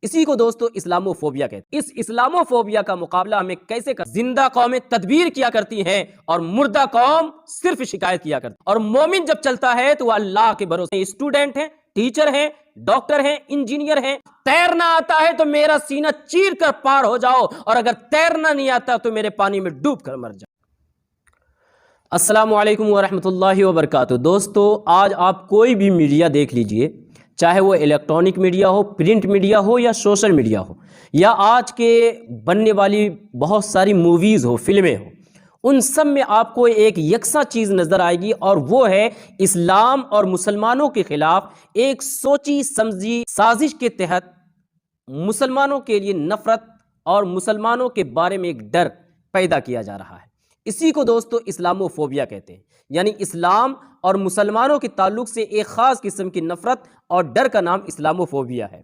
اسی کو دوستو اسلاموفوبیا کہتے ہیں۔ اس اسلاموفوبیا کا مقابلہ ہمیں کیسے کر زندہ قومیں تدبیر کیا کرتی ہیں اور مردہ قوم صرف شکایت کیا کرتی ہے۔ اور مومن جب چلتا ہے تو وہ اللہ کے بھروسے اسٹوڈنٹ ہیں، ٹیچر ہیں، ڈاکٹر ہیں، انجینئر ہیں۔ تیرنا آتا ہے تو میرا سینہ چیر کر پار ہو جاؤ، اور اگر تیرنا نہیں آتا تو میرے پانی میں ڈوب کر مر جاؤ۔ السلام علیکم ورحمۃ اللہ وبرکاتہ۔ دوستو، آج آپ کوئی بھی میڈیا دیکھ لیجئے، چاہے وہ الیکٹرانک میڈیا ہو، پرنٹ میڈیا ہو یا سوشل میڈیا ہو، یا آج کے بننے والی بہت ساری موویز ہو، فلمیں ہو، ان سب میں آپ کو ایک یکساں چیز نظر آئے گی، اور وہ ہے اسلام اور مسلمانوں کے خلاف ایک سوچی سمجھی سازش کے تحت مسلمانوں کے لیے نفرت اور مسلمانوں کے بارے میں ایک ڈر پیدا کیا جا رہا ہے۔ اسی کو دوستو اسلاموفوبیا کہتے ہیں، یعنی اسلام اور مسلمانوں کے تعلق سے ایک خاص قسم کی نفرت اور ڈر کا نام اسلاموفوبیا ہے۔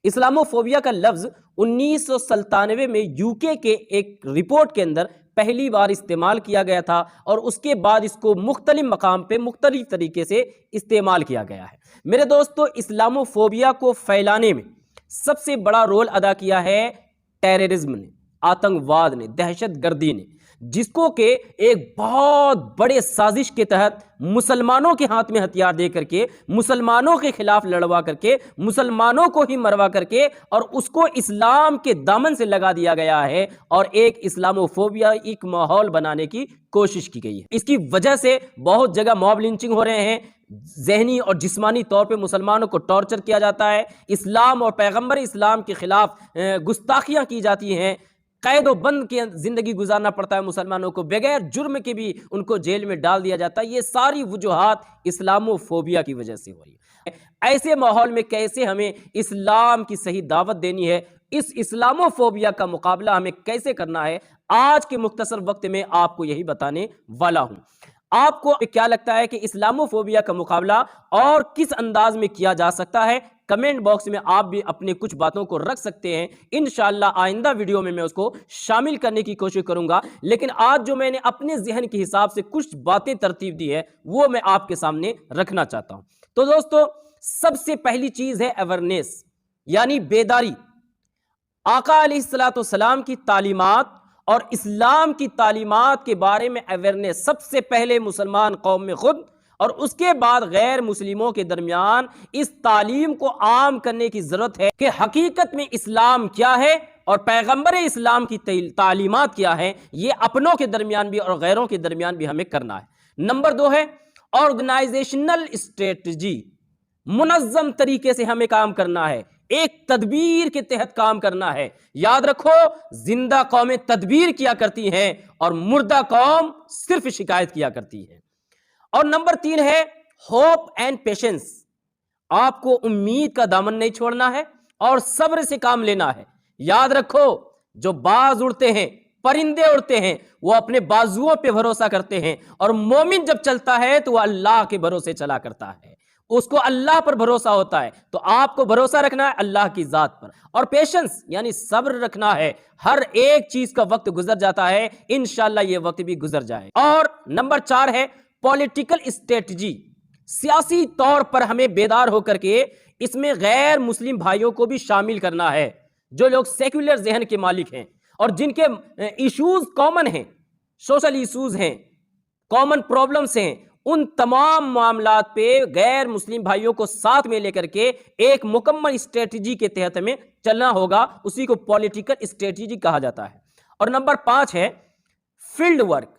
اسلاموفوبیا کا لفظ 1997 میں UK کے ایک رپورٹ کے اندر پہلی بار استعمال کیا گیا تھا، اور اس کے بعد اس کو مختلف مقام پہ مختلف طریقے سے استعمال کیا گیا ہے۔ میرے دوستو، اسلاموفوبیا کو پھیلانے میں سب سے بڑا رول ادا کیا ہے ٹیررزم نے، آتنکواد نے، دہشت گردی نے، جس کو کہ ایک بہت بڑے سازش کے تحت مسلمانوں کے ہاتھ میں ہتھیار دے کر کے، مسلمانوں کے خلاف لڑوا کر کے، مسلمانوں کو ہی مروا کر کے، اور اس کو اسلام کے دامن سے لگا دیا گیا ہے، اور ایک اسلاموفوبیا ایک ماحول بنانے کی کوشش کی گئی ہے۔ اس کی وجہ سے بہت جگہ موب لنچنگ ہو رہے ہیں، ذہنی اور جسمانی طور پہ مسلمانوں کو ٹارچر کیا جاتا ہے، اسلام اور پیغمبر اسلام کے خلاف گستاخیاں کی جاتی ہیں، قید و بند کی زندگی گزارنا پڑتا ہے مسلمانوں کو، بغیر جرم کے بھی ان کو جیل میں ڈال دیا جاتا ہے۔ یہ ساری وجوہات اسلاموفوبیا کی وجہ سے ہو رہی ہے۔ ایسے ماحول میں کیسے ہمیں اسلام کی صحیح دعوت دینی ہے، اس اسلاموفوبیا کا مقابلہ ہمیں کیسے کرنا ہے، آج کے مختصر وقت میں آپ کو یہی بتانے والا ہوں۔ آپ کو کیا لگتا ہے کہ اسلاموفوبیا کا مقابلہ اور کس انداز میں کیا جا سکتا ہے؟ کمنٹ باکس میں آپ بھی اپنے کچھ باتوں کو رکھ سکتے ہیں، انشاءاللہ آئندہ ویڈیو میں اس کو شامل کرنے کی کوشش کروں گا۔ لیکن آج جو میں نے اپنے ذہن کے حساب سے کچھ باتیں ترتیب دی ہے، وہ میں آپ کے سامنے رکھنا چاہتا ہوں۔ تو دوستو، سب سے پہلی چیز ہے اویئرنیس، یعنی بیداری۔ آقا علیہ السلام کی تعلیمات اور اسلام کی تعلیمات کے بارے میں اویئرنیس سب سے پہلے مسلمان قوم میں خود، اور اس کے بعد غیر مسلموں کے درمیان اس تعلیم کو عام کرنے کی ضرورت ہے کہ حقیقت میں اسلام کیا ہے اور پیغمبر اسلام کی تعلیمات کیا ہے۔ یہ اپنوں کے درمیان بھی اور غیروں کے درمیان بھی ہمیں کرنا ہے۔ نمبر 2 ہے آرگنائزیشنل اسٹریٹجی، منظم طریقے سے ہمیں کام کرنا ہے، ایک تدبیر کے تحت کام کرنا ہے۔ یاد رکھو، زندہ قومیں تدبیر کیا کرتی ہیں اور مردہ قوم صرف شکایت کیا کرتی ہے۔ اور نمبر 3 ہے ہوپ اینڈ پیشنس، آپ کو امید کا دامن نہیں چھوڑنا ہے اور صبر سے کام لینا ہے۔ یاد رکھو، جو باز اڑتے ہیں، پرندے اڑتے ہیں، وہ اپنے بازوؤں پہ بھروسہ کرتے ہیں، اور مومن جب چلتا ہے تو وہ اللہ کے بھروسے چلا کرتا ہے، اس کو اللہ پر بھروسہ ہوتا ہے۔ تو آپ کو بھروسہ رکھنا ہے اللہ کی ذات پر، اور پیشنس یعنی صبر رکھنا ہے۔ ہر ایک چیز کا وقت گزر جاتا ہے، انشاءاللہ یہ وقت بھی گزر جائے۔ اور نمبر 4 ہے پولیٹیکل اسٹریٹجی، سیاسی طور پر ہمیں بیدار ہو کر کے اس میں غیر مسلم بھائیوں کو بھی شامل کرنا ہے، جو لوگ سیکولر ذہن کے مالک ہیں اور جن کے ایشوز کامن ہیں، سوشل ایشوز ہیں، کامن پرابلمز ہیں، ان تمام معاملات پہ غیر مسلم بھائیوں کو ساتھ میں لے کر کے ایک مکمل اسٹریٹجی کے تحت ہمیں چلنا ہوگا، اسی کو پولیٹیکل اسٹریٹجی کہا جاتا ہے۔ اور نمبر 5 ہے فیلڈ ورک،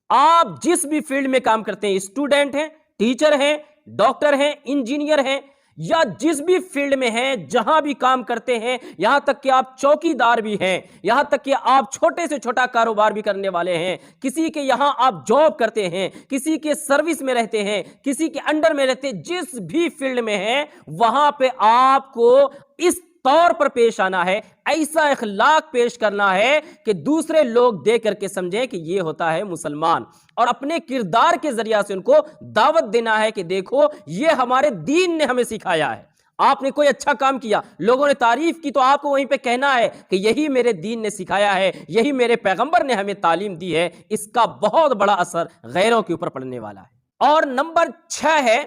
آپ جس بھی فیلڈ میں کام کرتے ہیں، اسٹوڈنٹ ہیں، ٹیچر ہیں، ڈاکٹر ہیں، انجینئر ہیں، یا جس بھی فیلڈ میں ہیں، جہاں بھی کام کرتے ہیں، یہاں تک کہ آپ چوکی دار بھی ہیں، یہاں تک کہ آپ چھوٹے سے چھوٹا کاروبار بھی کرنے والے ہیں، کسی کے یہاں آپ جاب کرتے ہیں، کسی کے سروس میں رہتے ہیں، کسی کے انڈر میں رہتے ہیں، جس بھی فیلڈ میں ہیں، وہاں پہ آپ کو اس طور پر پیش آنا ہے، ایسا اخلاق پیش کرنا ہے کہ دوسرے لوگ دیکھ کر کے سمجھیں کہ یہ ہوتا ہے مسلمان، اور اپنے کردار کے ذریعہ سے ان کو دعوت دینا ہے کہ دیکھو یہ ہمارے دین نے ہمیں سکھایا ہے۔ آپ نے کوئی اچھا کام کیا، لوگوں نے تعریف کی، تو آپ کو وہیں پہ کہنا ہے کہ یہی میرے دین نے سکھایا ہے، یہی میرے پیغمبر نے ہمیں تعلیم دی ہے۔ اس کا بہت بڑا اثر غیروں کے اوپر پڑنے والا ہے۔ اور نمبر 6 ہے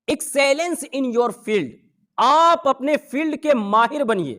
ایکسیلنس ان یور فیلڈ، آپ اپنے فیلڈ کے ماہر بنیے،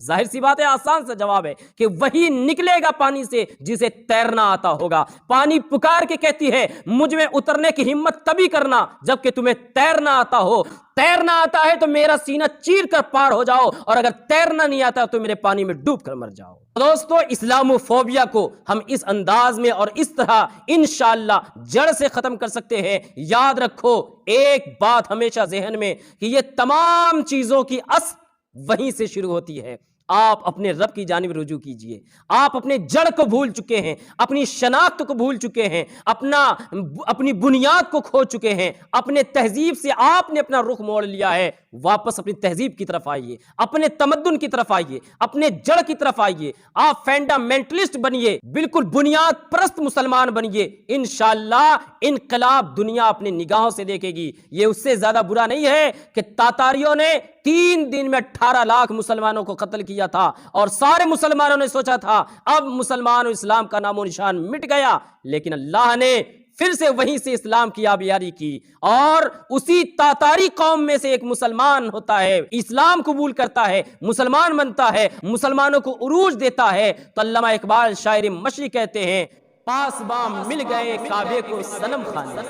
ظاہر سی بات ہے، آسان سا جواب ہے کہ وہی نکلے گا پانی سے جسے تیرنا آتا ہوگا۔ پانی پکار کے کہتی ہے مجھ میں اترنے کی ہمت تبھی کرنا جبکہ تمہیں تیرنا آتا ہو۔ تیرنا آتا ہے تو میرا سینہ چیر کر پار ہو جاؤ، اور اگر تیرنا نہیں آتا تو میرے پانی میں ڈوب کر مر جاؤ۔ دوستو، اسلامو فوبیا کو ہم اس انداز میں اور اس طرح انشاءاللہ جڑ سے ختم کر سکتے ہیں۔ یاد رکھو ایک بات ہمیشہ ذہن میں کہ یہ تمام چیزوں کی اصل وہیں سے شروع ہوتی ہے۔ آپ اپنے رب کی جانب رجوع کیجئے۔ آپ اپنے جڑ کو بھول چکے ہیں، اپنی شناخت کو بھول چکے ہیں، اپنی بنیاد کو کھو چکے ہیں، اپنے تہذیب سے آپ نے اپنا رخ موڑ لیا ہے۔ واپس اپنی تہذیب کی طرف آئیے، اپنے تمدن کی طرف آئیے، اپنے جڑ کی طرف آئیے۔ آپ فنڈامنٹلسٹ بنیے، بالکل بنیاد پرست مسلمان بنیے۔ انشاءاللہ انقلاب دنیا اپنے نگاہوں سے دیکھے گی۔ یہ اس سے زیادہ برا نہیں ہے کہ تاتاریوں نے 3 دن میں 18 لاکھ مسلمانوں کو قتل کیا تھا، اور سارے مسلمانوں نے سوچا تھا اب مسلمان و اسلام کا نام و نشان مٹ گیا، لیکن اللہ نے پھر سے وہیں سے اسلام کی آبیاری کی، اور اسی تاتاری قوم میں سے ایک مسلمان ہوتا ہے، اسلام قبول کرتا ہے، مسلمان بنتا ہے، مسلمانوں کو عروج دیتا ہے۔ تو علامہ اقبال شاعر مشرق کہتے ہیں پاس بام مل گئے کعبے کو صنم خانے۔